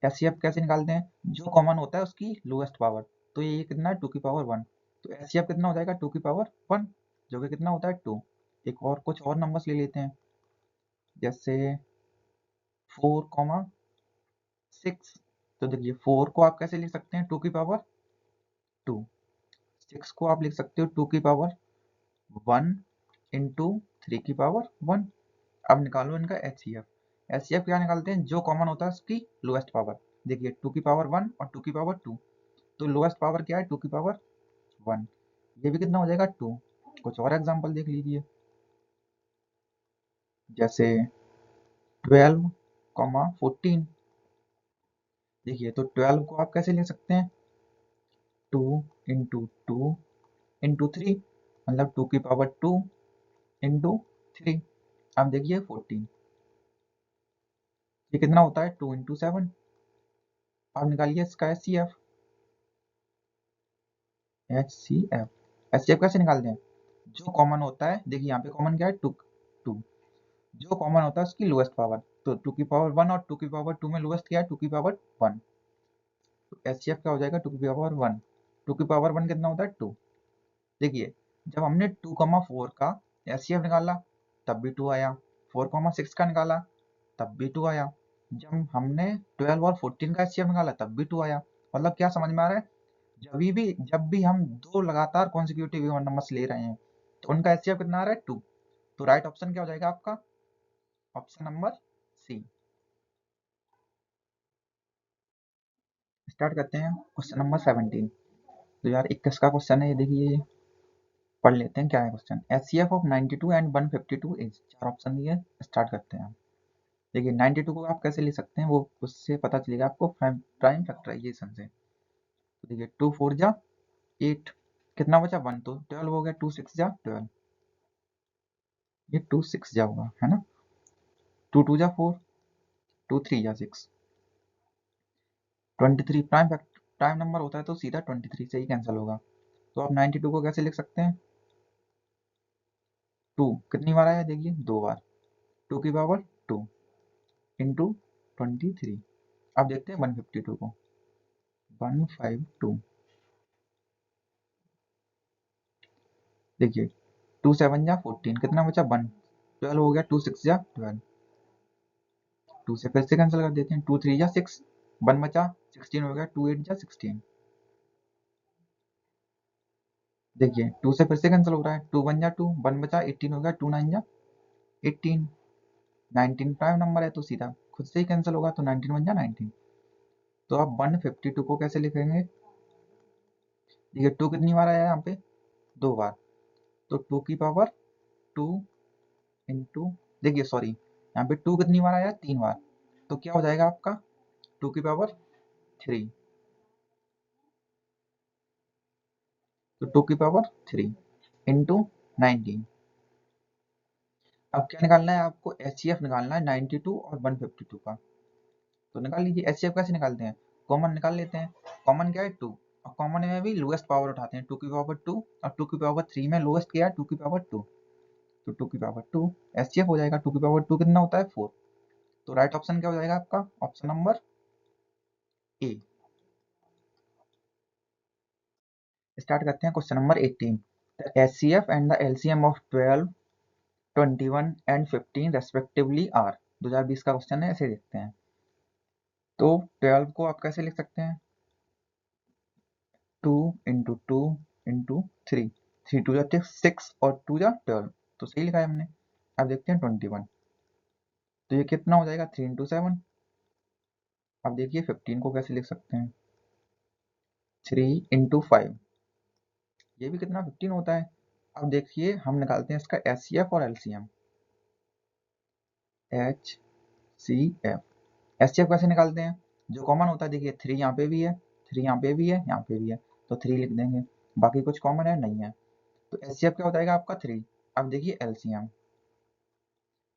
एचसीएफ कैसे निकालते हैं, जो कॉमन होता है उसकी लोएस्ट पावर, तो ये कितना है 2 की पावर 1, तो एचसीएफ कितना हो जाएगा 2 की पावर 1, जो कि कितना होता है 2। एक और कुछ और नंबर्स ले लेते हैं, जैसे 4 6। तो देखिए 4 को आप कैसे लिख सकते हैं 2 की पावर 2, 6 को आप लिख सकते हो 2 की पावर 1 इंटू 3 की पावर 1। अब निकालो इनका एचसीएफ। एचसीएफ क्या निकालते हैं, जो कॉमन होता है उसकी लोएस्ट पावर। देखिए 2 की पावर 1 और 2 की पावर 2, तो लोएस्ट पावर क्या है 2 की पावर 1, ये भी कितना हो जाएगा 2। कुछ और एग्जांपल देख लीजिए, जैसे 12 14। देखिए तो 12 को आप कैसे ले सकते हैं 2 इंटू 2 इंटू 3, मतलब 2 की पावर 2 इंटू 3। अब देखिए 14, ये कितना होता है 2 इंटू 7। अब निकालिए इसका एचसीएफ। एचसीएफ कैसे निकालते हैं, जो कॉमन होता है, देखिए यहाँ पे कॉमन क्या है 2 2, जो कॉमन होता है उसकी लोएस्ट पावर, तो 2 की पावर 1 और 2 की पावर 2 में लोएस्ट क्या है 2 की पावर 1, तो एचसीएफ क्या हो जाएगा 2 की पावर 1। 2 की पावर 1 कितना होता है 2। देखिए जब हमने 2,4 का एचसीएफ निकाला तब भी 2 आया, 4,6 का निकाला तब भी 2 आया, जब हमने 12 और 14 का एचसीएफ निकाला तब भी 2 आया। मतलब क्या समझ में आ रहा है, जब भी हम दो लगातार कॉन्सिक्यूटिव इवन नंबर्स ले रहे हैं तो उनका एचसीएफ कितना आ रहा है 2। तो राइट ऑप्शन क्या हो जाएगा आपका, ऑप्शन नंबर सी। स्टार्ट करते हैं क्वेश्चन नंबर 17। तो यार 21 का क्वेश्चन है, ये देखिए पढ़ लेते हैं क्या है question. HCF of 92 and 152 is, चार ऑप्शन दिए, स्टार्ट करते हैं। देखिए 92 को आप कैसे ले सकते हैं, वो उससे पता चलेगा आपको प्राइम फैक्टराइजेशन से। तो देखिए 2 4 जा 8, कितना बचा 1, तो 12 हो गया, 2 6 जा 12, ये 2 6 जा होगा, है ना, 2 2 जा 4, 2 3 जा 6, 23 प्राइम नंबर होता है तो सीधा 23 से ही कैंसिल होगा। तो आप 92 को कैसे लिख सकते हैं, 2 कितनी बार आया देखिए, 2 बार, 2 की पावर 2 इंटू 23। अब देखते हैं 152 को, 152 देखिए, 2 7 जा 14, कितना बचा 1, 12 हो गया, 2 6 जा 12, 2 से फिर से कैंसिल कर देते हैं, 2 3 जा 6, 1 बचा, 16 हो गया, 2 8 जा 16, देखिए 2 से फिर से कैंसिल हो रहा है, 2 1 जा 2, 1 बचा, 18 हो गया, 2 9 जा 18, 19 प्राइम नंबर है तो सीधा खुद से ही कैंसिल होगा, तो 19 1 जा 19। तो आप 152 को कैसे लिखेंगे, देखिए 2 कितनी बार आया यहाँ पे, 2 बार, तो 2 की पावर 2 इंटू, देखिए सॉरी यहाँ पे 2 कितनी बार आया, 3 बार, तो क्या हो जाएगा आपका 2 की पावर 3, तो 2 की पावर 3 इंटू 19। अब क्या निकालना है आपको, एचसीएफ निकालना है 92 और 152 का, तो निकाल लीजिए। एचसीएफ कैसे निकालते हैं, कॉमन निकाल लेते हैं, कॉमन क्या है 2, और कॉमन में भी लोएस्ट पावर उठाते हैं, 2 की पावर 2, और 2 की पावर 3 में लोएस्ट क्या है 2 की पावर 2, तो 2 की पावर 2 एचसीएफ हो जाएगा, 2 की पावर 2 कितना होता है 4, तो राइट ऑप्शन क्या हो जाएगा आपका, ऑप्शन नंबर ए। स्टार्ट करते हैं question number 18। The HCF and the LCM of 12, 21 and 15 respectively are, 2020 का क्वेश्चन है, ऐसे देखते हैं। तो 12 को आप कैसे लिख सकते हैं, 2 इंटू 2 इंटू 3, 3 2 जा 6 और 2 जा 12, तो सही लिखा है हमने। अब देखते हैं 21, तो ये कितना हो जाएगा 3 इंटू 7। अब देखिए 15 को कैसे लिख सकते हैं, 3 इंटू 5, ये भी कितना 15 होता है। अब देखिए हम निकालते हैं इसका एचसीएफ और LCM, H C F, HCF कैसे निकालते हैं, जो कॉमन होता है, देखिए 3 यहाँ पे भी है, 3 यहाँ पे भी है, यहाँ पे भी है, तो 3 लिख देंगे, बाकी कुछ कॉमन है नहीं है, तो एचसीएफ क्या हो जाएगा आपका 3। अब देखिए एलसीएम,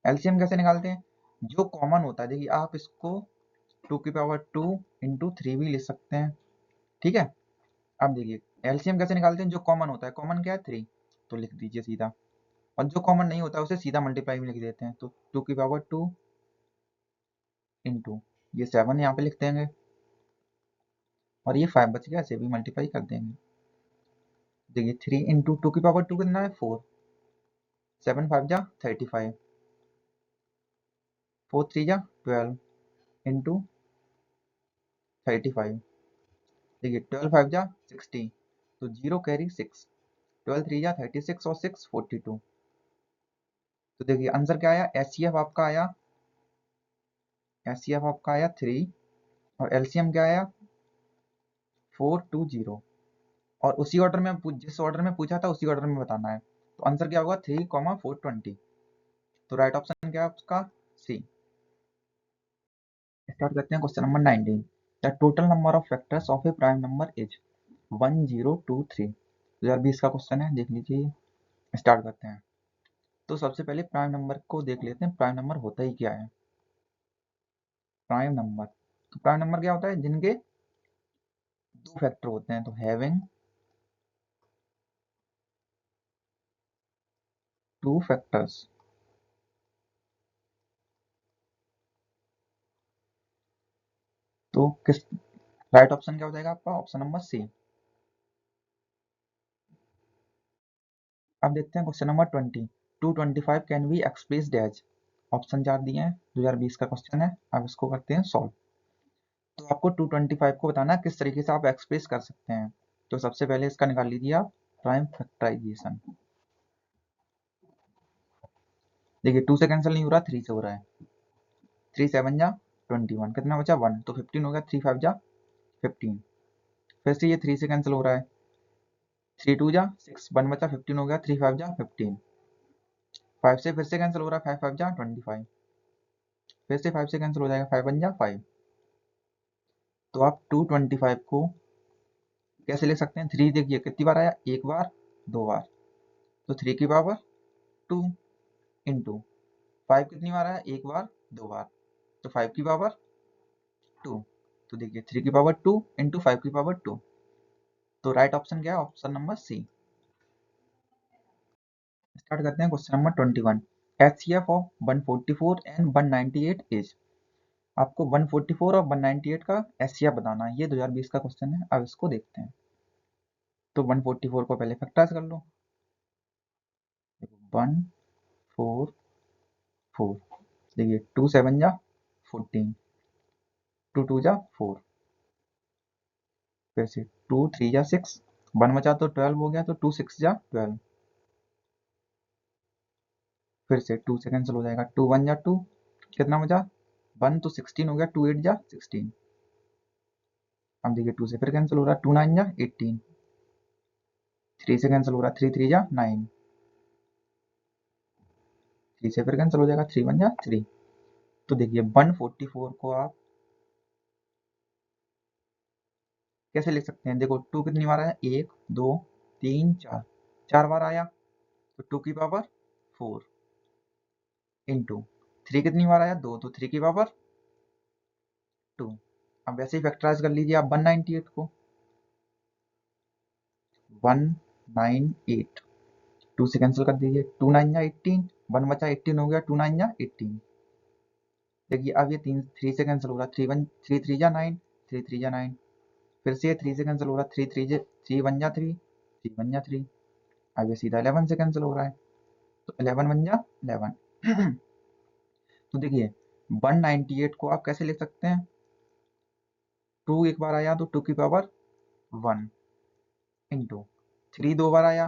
एलसीएम कैसे निकालते हैं, जो कॉमन होता है, देखिए आप इसको 2 की पावर 2 इंटू 3 भी लिख सकते हैं, ठीक है। अब देखिए एलसीएम कैसे निकालते हैं, जो कॉमन होता है, कॉमन क्या है 3, तो लिख दीजिए सीधा, और जो कॉमन नहीं होता है उसे सीधा मल्टीप्लाई में लिख देते हैं, तो 2 की पावर 2 इंटू ये 7 यहाँ पे लिख देंगे, और ये 5 बच गया, इसे भी मल्टीप्लाई कर देंगे। देखिए 3 इंटू 2 की पावर 2 कितना है 4, 7 5 जा 35, 4 3 जा 12 इंटू 35, देखिए 12 5 जा 60, तो 0 कैरी 6, 12 3 जा 36 और 6 42, तो देखिए आंसर क्या आया, एचसीएफ आपका आया 3, और एलसीएम क्या आया 420, और उसी ऑर्डर में जिस ऑर्डर में पूछा था उसी ऑर्डर में बताना है, तो आंसर क्या होगा 3,420, तो राइट ऑप्शन क्या है आपका सी। स्टार्ट करते हैं question number 19। The total number of factors of A prime number is 1023, 2020 का क्वेश्चन है, देख लीजिए। स्टार्ट करते हैं, तो सबसे पहले प्राइम नंबर को देख लेते हैं, प्राइम नंबर होता ही क्या है। प्राइम नंबर, तो प्राइम नंबर क्या होता है, जिनके दो फैक्टर होते हैं, तो हैविंग टू फैक्टर्स, तो किस राइट ऑप्शन क्या हो जाएगा आपका, ऑप्शन नंबर सी। अब देखते हैं question number 20। 225 can be expressed as, option 4 दिए हैं, 2020 का क्वेश्चन है। अब इसको करते हैं सॉल्व। तो आपको 225 को बताना है किस तरीके से आप एक्सप्रेस कर सकते हैं। तो सबसे पहले इसका निकाल लीजिए आप प्राइम फैक्टराइजेशन। देखिए 2 से कैंसिल नहीं हो रहा, 3 से हो रहा है, 3 7 जा 21, कितना बचा 1, तो 15 हो गया, 3 5 जा 15, फिर से ये 3 से कैंसिल हो रहा है, 3 2 जा 6, 1 बचा, 15 हो गया, 3 5 जा 15, 5 से फिर से कैंसिल हो रहा है, 5 5 जा 25, फिर से 5 से कैंसिल हो जाएगा, 5 1 जा 5। तो आप 225 को कैसे ले सकते हैं, 3 देखिए कितनी बार आया, एक बार, दो बार, तो 3 की पावर 2 इंटू 5 कितनी बार आया, एक बार, दो बार, तो 5 की पावर 2। तो देखिए 3 की पावर 2 इंटू 5 की पावर 2। तो राइट ऑप्शन क्या है, ऑप्शन नंबर सी। स्टार्ट करते हैं question number 21। HCF of 144 and 198 is. आपको 144 और 198 का HCF बताना है। ये 2020 का क्वेश्चन है। अब इसको देखते हैं। तो 144 को पहले फैक्टराइज कर लो। 144, देखिए 2 7 जा 14, 2 2 जा 4, फिर से 2 3 जा 6, 1 बचा तो 12 हो गया, तो 2 6 जा 12, फिर से 2 से कैंसिल हो जाएगा, 2 1 जा 2, कितना बचा 1, तो 16 हो गया, 2 8 जा 16। अब देखिए 2 से फिर कैंसिल हो रहा है, 2 9 जा 18, 3 से कैंसिल हो रहा है, 3 3 जा 9, 3 से फिर कैंसिल हो जाएगा, 3 1 जा 3। तो देखिए 144 को आप कैसे लिख सकते हैं, देखो 2 कितनी बार आया, 1 2 3 4, 4 बार आया, तो 2 की पावर 4 इंटू 3 कितनी बार आया, 2, तो 3 की पावर 2। अब वैसे ही फैक्टराइज कर लीजिए आप 198 को। 198, 2 से कैंसिल कर दीजिए, 2 9 जा 18, 1 बचा 18 हो गया, 2 9 जा 18। देखिए अब ये 3 से कैंसिल हो रहा है, 3 1 3 3 जा 9, 3 3 जा 9, फिर से ये 3 से कैंसिल हो रहा है, 3 3 3 1 जा 3, 3 1 जा 3। अब ये सीधा 11 से कैंसिल हो रहा है, तो 11 1 जा 11। तो देखिए 198 को आप कैसे लिख सकते हैं, 2 एक बार आया तो 2 की पावर 1 इंटू 3 दो बार आया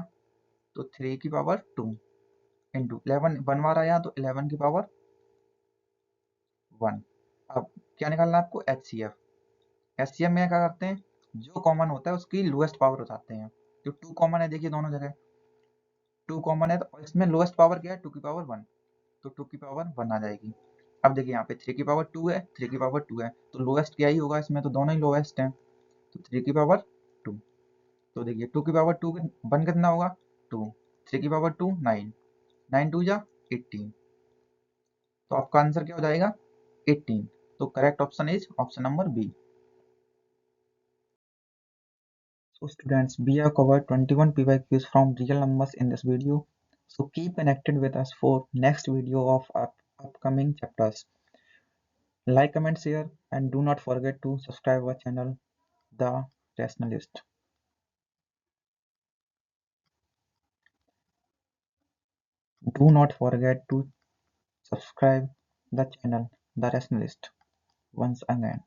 तो 3 की पावर 2 इंटू 11 1 बार आया तो 11 की पावर 1। अब क्या निकालना है आपको, HCF। HCF में क्या करते हैं, जो कॉमन होता है उसकी लोएस्ट पावर उठाते हैं। तो 2 कॉमन है, देखिए दोनों जगह 2 कॉमन है, तो इसमें लोएस्ट पावर क्या है, 2 की पावर 1, तो 2 की पावर 1 आ जाएगी। अब देखिए यहाँ पे 3 की पावर 2 है, 3 की पावर 2 है, तो लोएस्ट क्या ही होगा इसमें, तो दोनों ही लोएस्ट हैं, तो 3 की पावर 2। तो देखिए 2 की पावर 2 1 कितना होगा 2, 3 की पावर 2 9, 9 2 जा 18। तो आपका आंसर क्या हो जाएगा 18। तो correct option is option number B. So students, we have covered 21 PYQs from real numbers in this video. So keep connected with us for next video of upcoming chapters. Like, comment, share, and do not forget to subscribe our channel, The Rationalist. Do not forget to subscribe the channel, The Rationalist, once again.